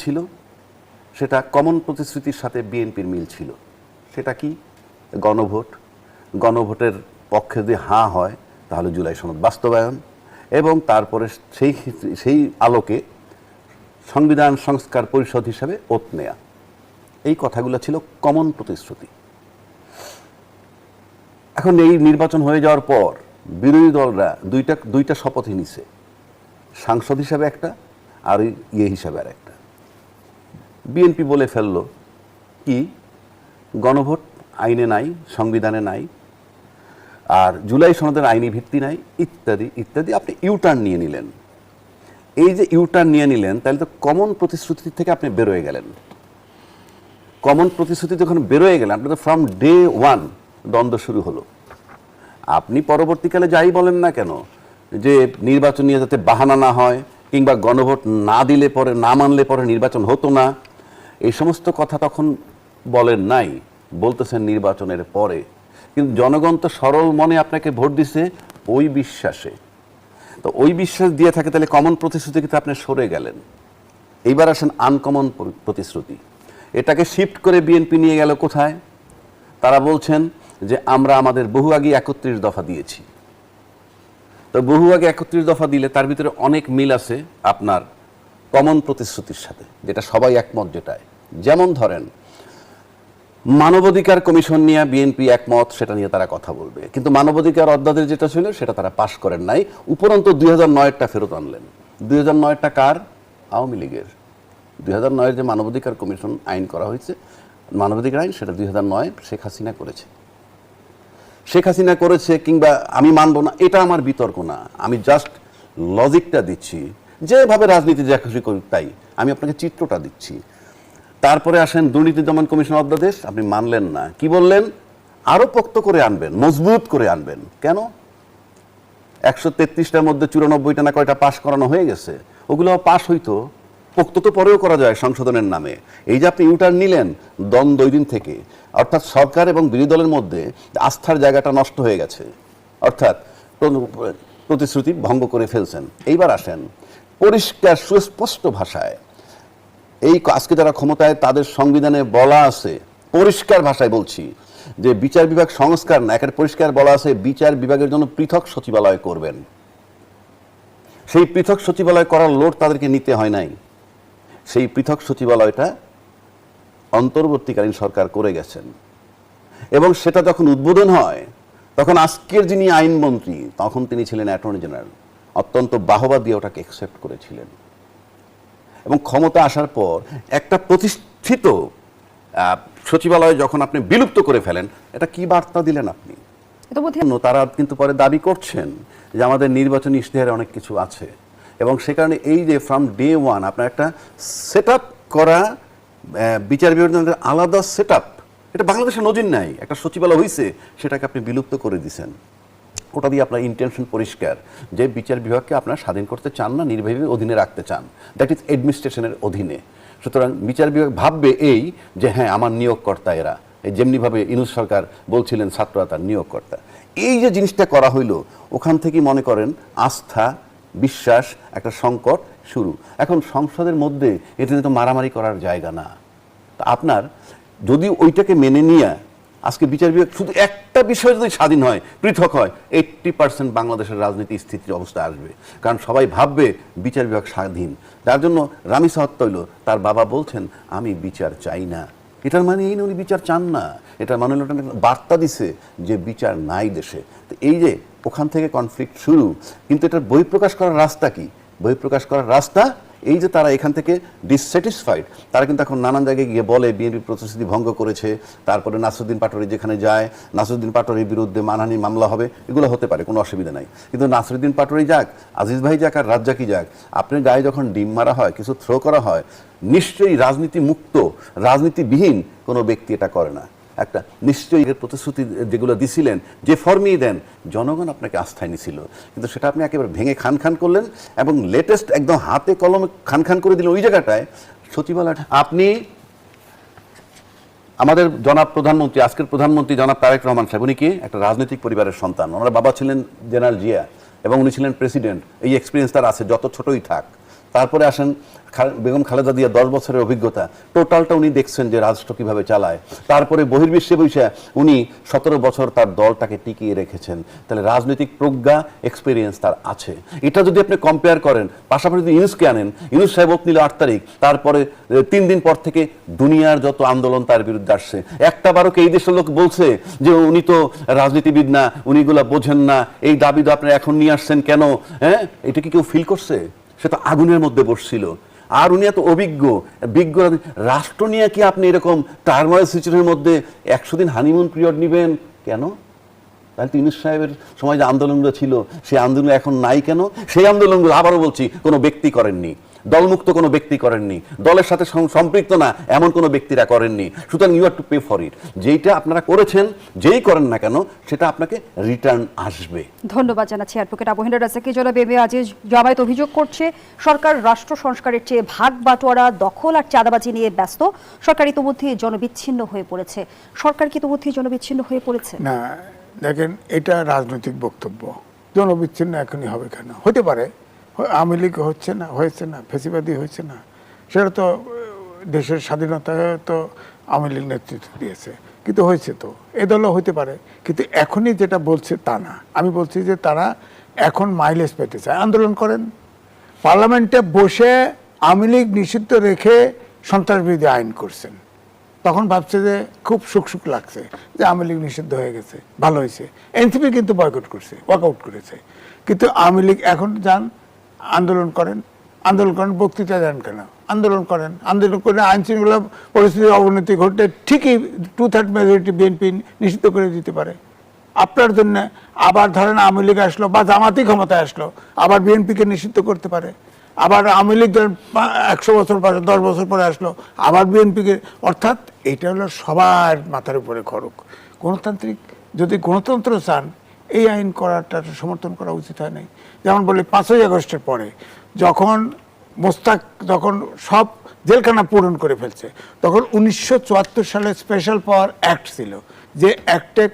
ছিল, সেটা কমন প্রতিশ্রুতির সাথে বিএনপির মিল ছিল। সেটা কি? গণভোট। গণভোটের পক্ষে যদি হাঁ হয় তাহলে জুলাই সনদ বাস্তবায়ন, এবং তারপরে সেই আলোকে সংবিধান সংস্কার পরিষদ হিসাবে ওত নেয়া। এই কথাগুলো ছিল কমন প্রতিশ্রুতি। এখন এই নির্বাচন হয়ে যাওয়ার পর বিরোধী দলরা দুইটা শপথই নিছে, সাংসদ হিসাবে একটা আর হিসাবে আর একটা। বিএনপি বলে ফেললো কি, গণভোট আইনে নাই, সংবিধানে নাই, আর জুলাই সনদের আইনি ভিত্তি নাই, ইত্যাদি ইত্যাদি। আপনি ইউটার্ন নিয়ে নিলেন। এই যে ইউটার্ন নিয়ে নিলেন, তাহলে তো কমন প্রতিশ্রুতি থেকে আপনি বেরোয় গেলেন। কমন প্রতিশ্রুতি যখন বেরোয় গেলেন, আপনাদের ফ্রম ডে ওয়ান দ্বন্দ্ব শুরু হলো। আপনি পরবর্তীকালে যাই বলেন না কেন, যে নির্বাচন নিয়ে যাতে বাহানা না হয়, কিংবা গণভোট না দিলে পরে, না মানলে পরে নির্বাচন হতো না, এই সমস্ত কথা তখন বলেন নাই, বলতেছেন নির্বাচনের পরে। কিন্তু জনগণ তো সরল মনে আপনাকে ভোট দিছে ওই বিশ্বাসে। তো ওই বিশ্বাস দিয়ে থাকে, তাহলে কমন প্রতিশ্রুতি কিন্তু আপনি সরে গেলেন। এইবার আসেন আনকমন প্রতিশ্রুতি। এটাকে শিফট করে বিএনপি নিয়ে গেল কোথায়? তারা বলছেন যে আমরা আমাদের বহু আগে 31 দফা দিয়েছি। তো বহু আগে 31 দফা দিলে তার ভিতরে অনেক মিল আছে আপনার কমন প্রতিশ্রুতির সাথে, যেটা সবাই একমত। যেটায় যেমন ধরেন মানবাধিকার কমিশন নিয়ে বিএনপি একমত, সেটা নিয়ে তারা কথা বলবে, কিন্তু মানবাধিকার অধ্যাদেশ যেটা ছিল সেটা তারা পাশ করেন নাই। উপরন্তু 2009-টা ফেরত আনলেন। 2009-টা কার? আওয়ামী লীগের। 2009-এর যে মানবাধিকার কমিশন আইন করা হয়েছে, মানবাধিকার আইন, সেটা 2009 শেখ হাসিনা করেছে। শেখ হাসিনা করেছে, কিংবা আমি মানব না, এটা আমার বিতর্ক না। আমি জাস্ট লজিকটা দিচ্ছি, যেভাবে রাজনীতি যা খুশি করি তাই, আমি আপনাকে চিত্রটা দিচ্ছি। তারপরে আসেন দুর্নীতি দমন কমিশন অধ্যাদেশ, আপনি মানলেন না। কি বললেন? আরো পোক্ত করে আনবেন, মজবুত করে আনবেন। কেন? 133টার মধ্যে 94টা না কয়টা পাশ করানো হয়ে গেছে, ওগুলো পাশ হইতো, পোক্ত তো পরেও করা যায় সংশোধনের নামে। এই যে আপনি ইউটার্ন নিলেন দ্বন্দ্ব ওই দিন থেকে, অর্থাৎ সরকার এবং বিরোধী দলের মধ্যে আস্থার জায়গাটা নষ্ট হয়ে গেছে, অর্থাৎ প্রতিশ্রুতি ভঙ্গ করে ফেলছেন। এইবার আসেন পরিষ্কার সুস্পষ্ট ভাষায়, এই আজকে যারা ক্ষমতায় তাদের সংবিধানে বলা আছে, পরিষ্কার ভাষায় বলছি, যে বিচার বিভাগ সংস্কার না, একের পরিষ্কার বলা আছে বিচার বিভাগের জন্য পৃথক সচিবালয় করবেন। সেই পৃথক সচিবালয় করার লোড তাদেরকে নিতে হয় নাই। সেই পৃথক সচিবালয়টা অন্তর্বর্তীকালীন সরকার করে গেছেন, এবং সেটা যখন উদ্বোধন হয় তখন আজকের যিনি আইনমন্ত্রী, তখন তিনি ছিলেন অ্যাটর্নি জেনারেল, অত্যন্ত বাহবা দিয়ে ওটাকে অ্যাকসেপ্ট করেছিলেন। এবং ক্ষমতা আসার পর একটা প্রতিষ্ঠিত সচিবালয় যখন আপনি বিলুপ্ত করে ফেলেন, এটা কি বার্তা দিলেন আপনি? তারা কিন্তু পরে দাবি করছেন যে আমাদের নির্বাচনী ইশতেহারে অনেক কিছু আছে, এবং সে কারণে এই যে ফ্রম ডে ওয়ান আপনার একটা সেট আপ করা বিচার বিভাগের আলাদা সেট আপ, এটা বাংলাদেশে নজির নাই। একটা সচিবালয় হয়েছে, সেটাকে আপনি বিলুপ্ত করে দিয়েছেন। ওটা দিয়ে আপনার ইন্টেনশন পরিষ্কার, যে বিচার বিভাগকে আপনারা স্বাধীন করতে চান না, নির্বাহী অধীনে রাখতে চান, দ্যাট ইজ অ্যাডমিনিস্ট্রেশনের অধীনে। সুতরাং বিচার বিভাগ ভাববে এই যে হ্যাঁ আমার নিয়োগকর্তা এরা, যেমনিভাবে ইউনূস সরকার বলছিলেন ছাত্ররা তার নিয়োগকর্তা। এই যে জিনিসটা করা হইলো, ওখান থেকেই মনে করেন আস্থা, বিশ্বাস, একটা সংকট শুরু। এখন সংসদের মধ্যে এটা তো মারামারি করার জায়গা না। তা আপনার যদি ওইটাকে মেনে নিয়ে আজকে বিচার বিভাগ শুধু একটা বিষয় যদি স্বাধীন হয়, পৃথক হয়, 80% বাংলাদেশের রাজনীতি স্থিতির অবস্থা আসবে। কারণ সবাই ভাববে বিচার বিভাগ স্বাধীন। যার জন্য রামিসা হত্যা হইল, তার বাবা বলছেন আমি বিচার চাই না। এটার মানে এই না উনি বিচার চান না, এটার মানে হলো বার্তা দিছে যে বিচার নাই দেশে। তো এই যে ওখান থেকে কনফ্লিক্ট শুরু, কিন্তু এটার বহিঃপ্রকাশ করার রাস্তা কি? বহিঃপ্রকাশ করার রাস্তা এই যে তারা এখান থেকে ডিসস্যাটিসফাইড, তারা কিন্তু এখন নানান জায়গায় গিয়ে বলে বিএনপি প্রতিশ্রুতি ভঙ্গ করেছে। তারপরে নাসিরুদ্দিন পাটোয়ারি যেখানে যায়, নাসিরুদ্দিন পাটোয়ারির বিরুদ্ধে মানহানি মামলা হবে, এগুলো হতে পারে, কোনো অসুবিধা নাই। কিন্তু নাসিরুদ্দিন পাটোয়ারি যাক, আজিজ ভাই যাক, আর রাজ্জাকি যাক, আপনার গায়ে যখন ডিম মারা হয়, কিছু থ্রো করা হয়, নিশ্চয়ই রাজনীতি মুক্ত, রাজনীতিবিহীন কোনো ব্যক্তি এটা করে না। একটা নিশ্চয়ই প্রতিশ্রুতি যেগুলো দিছিলেন, যে ফর্মেই দেন, জনগণ আপনাকে আস্থায় নিছিল, কিন্তু সেটা আপনি একেবারে ভেঙে খান খান করলেন, এবং লেটেস্ট একদম হাতে কলমে খান খান করে দিলেন ওই জায়গাটায় সচিবালয়। আপনি আমাদের জনাব প্রধানমন্ত্রী, আজকের প্রধানমন্ত্রী জনাব তারেক রহমান সাহেব, উনি কি একটা রাজনৈতিক পরিবারের সন্তান। ওনার বাবা ছিলেন জেনারেল জিয়া, এবং উনি ছিলেন প্রেসিডেন্ট। এই এক্সপিরিয়েন্স তার আছে, যত ছোটই থাক। তারপরে আসেন বেগম খালেদা জিয়া 10 বছরের অভিজ্ঞতা, টোটালটা উনি দেখছেন যে রাষ্ট্র কিভাবে চালায়। তারপরে বহির্বিশ্বে বসে উনি 17 বছর তার দলটাকে টিকিয়ে রেখেছেন। তাহলে রাজনৈতিক প্রজ্ঞা, এক্সপিরিয়েন্স তার আছে। এটা যদি আপনি কম্পেয়ার করেন, পাশাপাশি যদি ইউনুসকে আনেন, ইউনুস সাহেব নিল 8 তারিখ, তারপরে 3 দিন পর থেকে দুনিয়ার যত আন্দোলন তার বিরুদ্ধে আসছে। একটা বারো এই দেশের লোক বলছে যে উনি তো রাজনীতিবিদ না, উনি এগুলা বোঝেন না, এই দাবি তো আপনি এখন নিয়ে আসছেন কেন? হ্যাঁ, এটা কি কেউ ফিল করছে? সে তো আগুনের মধ্যে বসছিল। আর উনি এত বিজ্ঞ রাষ্ট্র নিয়ে কি আপনি এরকম টার্মোয়েল সিচুয়েশনের মধ্যে 100 দিন হানিমুন পিরিয়ড নেবেন কেন? তাহলে তো ইউনুস সাহেবের সময় যে আন্দোলনগুলো ছিল, সেই আন্দোলন এখন নাই কেন? সেই আন্দোলনগুলো আবারও বলছি, কোনো ব্যক্তি করেননি, দলমুক্ত কোনো ব্যক্তি করেননি, দলের সাথে সম্পৃক্ত না এমন কোনো ব্যক্তিরা করেননি। সুতরাং you are to pay for it. যেইটা আপনারা করেছেন, যেই করেন না কেন, সেটা আপনাকে রিটার্ন আসবে। ধন্যবাদ জানাচ্ছি অ্যাডভোকেট আবু হিনা রাজ্জাককে। জনাব এম এ আজিজ, জামায়াত অভিযোগ করছে সরকার রাষ্ট্র সংস্কারের চেয়ে ভাগ বাটোয়ারা, দখল আর চাঁদাবাজি নিয়ে ব্যস্ত। সরকার ইতিমধ্যে জনবিচ্ছিন্ন হয়ে পড়েছে। সরকার কি ইতিমধ্যে জনবিচ্ছিন্ন হয়ে পড়েছে? না, দেখেন, এটা রাজনৈতিক বক্তব্য। জনবিচ্ছিন্ন এখনই হবে কেন? হতে পারে আওয়ামী লীগ হয়েছে না, ফেসিবাদী হয়েছে না, সেটা তো দেশের স্বাধীনতা তো আওয়ামী লীগ নেতৃত্ব দিয়েছে, কিন্তু হয়েছে তো, এ দলও হতে পারে। কিন্তু এখনই যেটা বলছে তা না। আমি বলছি যে তারা এখন মাইলেজ পেতে চায়, আন্দোলন করেন। পার্লামেন্টে বসে আওয়ামী লীগ নিষিদ্ধ রেখে সন্ত্রাসবিরোধী আইন করছেন, তখন ভাবছে যে খুব সুখ লাগছে যে আওয়ামী লীগ নিষিদ্ধ হয়ে গেছে, ভালো হয়েছে। এনসিপি কিন্তু বয়কট করছে, ওয়াকআউট করেছে। কিন্তু আওয়ামী লীগ এখন যান, আন্দোলন করেন, বক্তৃতা দেন কেন? আন্দোলন করে আইন শৃঙ্খলা পরিস্থিতির অবনতি ঘটলে ঠিকই 2/3 মেজরিটি বিএনপি নিষিদ্ধ করে দিতে পারে। আপনার জন্য আবার ধরেন আওয়ামী লীগ আসলো বা জামাতি ক্ষমতায় আসলো, আবার বিএনপিকে নিষিদ্ধ করতে পারে। আবার আওয়ামী লীগ 100 বছর পরে, 10 বছর পরে আসলো, আবার বিএনপিকে। অর্থাৎ এটা হলো সবার মাথার উপরে খড়ক। গণতান্ত্রিক, যদি গণতন্ত্র চান, এই আইন করাটা সমর্থন করা উচিত হয় নাই। যেমন বলি 5ই আগস্টের পরে যখন মোস্তাক সব জেলখানা পূরণ করে ফেলছে, তখন 1974 সালে স্পেশাল পাওয়ার অ্যাক্ট ছিল, যে অ্যাক্টে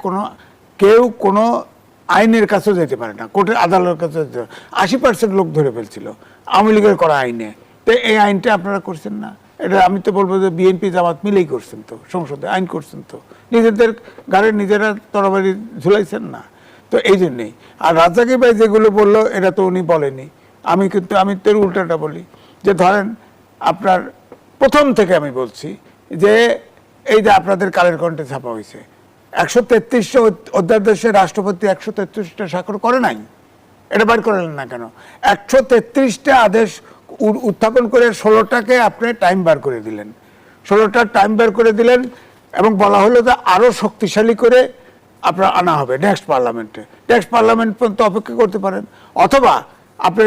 কেউ কোনো আইনের কাছেও যেতে পারে না, কোর্টের আদালতের কাছে যেতে পারে। 80% লোক ধরে ফেলছিল আওয়ামী লীগের করা আইনে। তো এই আইনটা আপনারা করছেন না। এটা আমি তো বলবো যে বিএনপি জামাত মিলেই করছেন, তো সংসদে আইন করছেন, তো নিজেদের গাড়ি নিজেরা তরবারি ঝুলাইছেন না। তো এই জন্যেই। আর রাজ্জাকি ভাই যেগুলো বললো, এটা তো উনি বলেনি। আমি তোর উল্টাটা বলি, যে ধরেন আপনার প্রথম থেকে আমি বলছি যে এই যে আপনাদের কালের কণ্ঠে ছাপা হয়েছে, 133টা অধ্যাদেশে রাষ্ট্রপতি 133টা স্বাক্ষর করে নাই। এটা বার করলেন না কেন? 133টা আদেশ উত্থাপন করে 16টাকে আপনি টাইম বার করে দিলেন, 16টা টাইম বার করে দিলেন, এবং বলা হলো যে আরো শক্তিশালী করে আপনার আনা হবে নেক্সট পার্লামেন্ট পর্যন্ত অপেক্ষা করতে পারেন। অথবা আপনি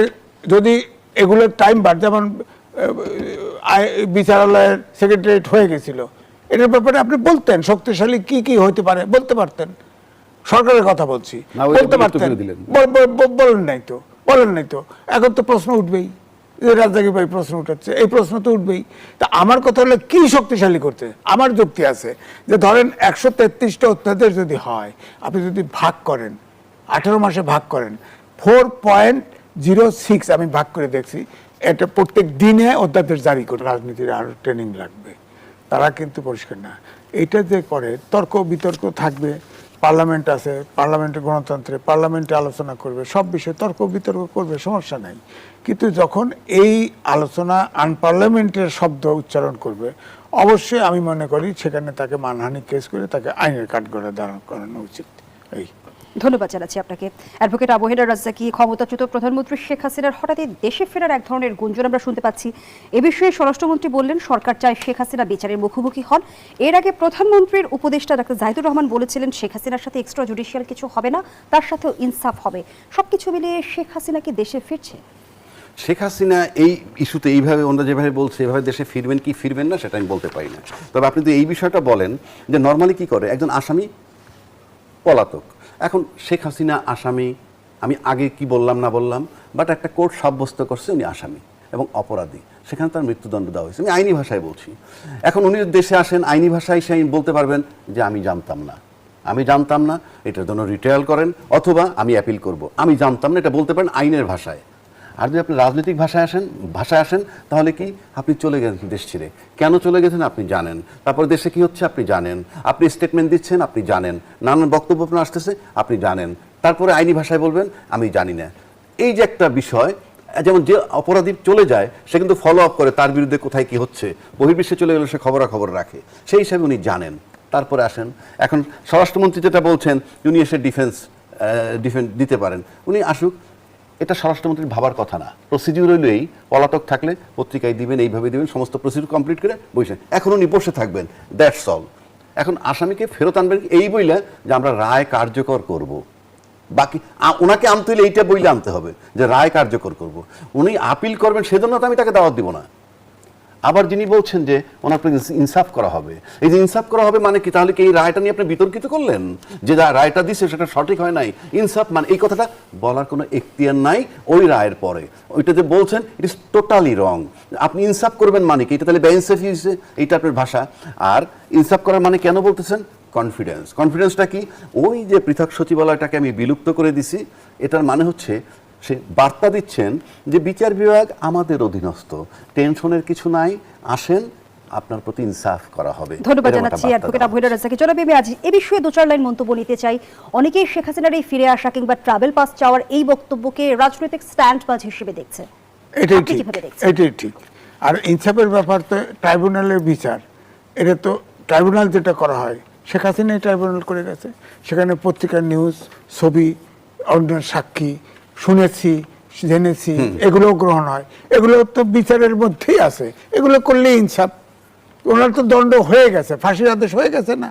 যদি এগুলোর টাইম বার, যেমন বিচারালয়ের সেক্রেটারিয়েট হয়ে গেছিল, এটার ব্যাপারে আপনি বলতেন শক্তিশালী কি হইতে পারে, বলতে পারতেন। সরকারের কথা বলছি, বলতে পারতেন, বলেন নাই তো। এখন তো প্রশ্ন উঠবেই, রাজ্জাকি ভাই প্রশ্ন উঠাচ্ছে, এই প্রশ্ন তো উঠবেই। তা আমার কথা হলো কি শক্তিশালী করতে? আমার যুক্তি আছে যে ধরেন 133টা অধ্যাদেশ যদি হয়, আপনি যদি ভাগ করেন, 18 মাসে ভাগ করেন, 4.06 আমি ভাগ করে দেখছি, এটা প্রত্যেক দিনে অধ্যাদেশ জারি করে। রাজনীতির আরো ট্রেনিং লাগবে, তারা কিন্তু পরিষ্কার না। এইটা যে করে তর্ক বিতর্ক থাকবে, পার্লামেন্ট আছে, পার্লামেন্টে গণতন্ত্রে পার্লামেন্টে আলোচনা করবে, সব বিষয়ে তর্ক বিতর্ক করবে, সমস্যা নাই। কিন্তু যখন এই আলোচনা আনপার্লামেন্টের শব্দ উচ্চারণ করবে, অবশ্যই আমি মনে করি সেখানে তাকে মানহানি কেস করে তাকে আইনের কাঠগড়ায় দাঁড় করানো উচিত। এই ধন্যবাদ জানাচ্ছি আপনাকে অ্যাডভোকেট আবু হিনা রাজ্জাকি। ক্ষমতাচ্যুত প্রধানমন্ত্রী শেখ হাসিনার হঠাৎই দেশে ফেরার এক ধরনের গুঞ্জন আমরা শুনতে পাচ্ছি। এ বিষয়ে স্বরাষ্ট্রমন্ত্রী বললেন সরকার চায় শেখ হাসিনা বিচারের মুখোমুখি হন। এর আগে প্রধানমন্ত্রীর উপদেষ্টা ডক্টর জাহিদুর রহমান বলেছিলেন শেখ হাসিনার সাথে এক্সট্রা জুডিশিয়াল কিছু হবে না, তার সাথেও ইনসাফ হবে। সবকিছু মিলিয়ে শেখ হাসিনা কি দেশে ফিরছে? শেখ হাসিনা এই ইস্যুতে এইভাবে ওনারা যেভাবে বলছে, এভাবে দেশে ফিরবেন কি ফিরবেন না সেটা আমি বলতে পারি না। তবে আপনি তো এই বিষয়টা বলেন যে নর্মালি কি করে একজন আসামি পলাতক, এখন শেখ হাসিনা আসামি, আমি আগে কি বললাম না বললাম, বাট একটা কোর্ট সাব্যস্ত করছে উনি আসামি এবং অপরাধী, সেখানে তার মৃত্যুদণ্ড দেওয়া হয়েছে। আমি আইনি ভাষায় বলছি। এখন উনি দেশে আসেন, আইনি ভাষায় সে বলতে পারবেন যে আমি জানতাম না, এটার জন্য রিট্রায়াল করেন, অথবা আমি অ্যাপিল করব, আমি জানতাম না, এটা বলতে পারেন আইনের ভাষায়। আর যদি আপনি রাজনৈতিক ভাষায় আসেন তাহলে কি আপনি চলে গেছেন দেশ ছেড়ে। কেন চলে গেছেন আপনি জানেন, তারপর দেশে কি হচ্ছে আপনি জানেন, আপনি স্টেটমেন্ট দিচ্ছেন আপনি জানেন, নানান বক্তব্য আপনার আসতেছে আপনি জানেন, তারপরে আইনি ভাষায় বলবেন আমি জানি না। এই যে একটা বিষয়, যেমন যে অপরাধী চলে যায় সে কিন্তু ফলো আপ করে তার বিরুদ্ধে কোথায় কি হচ্ছে, বহির্বিশ্বে চলে গেলে সে খবরাখবর রাখে, সেই হিসাবে উনি জানেন। তারপরে আসেন এখন স্বরাষ্ট্রমন্ত্রী যেটা বলছেন উনি এসে ডিফেন্স দিতে পারেন, উনি আসুক, এটা স্বরাষ্ট্রমন্ত্রীর ভাবার কথা না। প্রসিডিউর হইল এই, পলাতক থাকলে পত্রিকায় দিবেন, এইভাবে দিবেন, সমস্ত প্রসিডিউর কমপ্লিট করে বসে এখন উনি বসে থাকবেন, দ্যাটস অল। এখন আসামিকে ফেরত আনবেন এই বইলে যে আমরা রায় কার্যকর করব, বাকি ওনাকে আনতে হলে এইটা বইলে আনতে হবে যে রায় কার্যকর করব। উনি আপিল করবেন সেজন্য তো আমি তাকে দাওয়াত দিব না। আবার যিনি বলছেন যে ওনার ইনসাফ করা হবে, এই যে ইনসাফ করা হবে মানে কি, তাহলে কি এই রায়টা নিয়ে আপনি বিতর্কিত করলেন যে রায়টা দিচ্ছে সেটা সঠিক হয় নাই, ইনসাফ মানে এই কথাটা বলার কোনো এখতিয়ার নাই ওই রায়ের পরে। ওইটা যে বলছেন ইট ইজ টোটালি রং। আপনি ইনসাফ করবেন মানে কি, এটা তাহলে বেইনসাফি হয়েছে, এইটা আপনার ভাষা। আর ইনসাফ করার মানে কেন বলতেছেন, কনফিডেন্সটা কি, ওই যে পৃথক সচিবালয়টাকে আমি বিলুপ্ত করে দিছি, এটার মানে হচ্ছে সে বার্তা দিচ্ছেন যে বিচার বিভাগ আমাদের অধীনস্থ, টেনশনের কিছু নাই, আসেন আপনার প্রতি ইনসাফ করা হবে। ধন্যবাদ জানাচ্ছি অ্যাডভোকেট আবু হেডার রাজ্জাককে। চলো আমি আজ এ বিষয়ে 2-4 লাইন মন্তব্য নিতে চাই। অনেকেই শেখ হাসিনার এই ফিরে আসা কিংবা ট্রাভেল পাস চাওয়ার এই বক্তব্যকে রাজনৈতিক স্ট্যান্ডবাজ হিসেবে দেখছে, এটাই আপনি ঠিক, কিভাবে দেখছেন? এটাই ঠিক। আর ইনসাফের ব্যাপার তো ট্রাইব্যুনালের বিচার, এটা তো ট্রাইব্যুনাল যেটা করা হয়, শেখ হাসিনাই ট্রাইব্যুনাল করে গেছে, সেখানে পত্রিকার নিউজ, ছবি, অন্য সাক্ষী, শুনেছি, জেনেছি, এগুলো গ্রহণ হয়, এগুলো তো বিচারের মধ্যেই আছে, এগুলো করলে ইনসাফ। ওনার তো দণ্ড হয়ে গেছে, ফাঁসির আদেশ হয়ে গেছে না।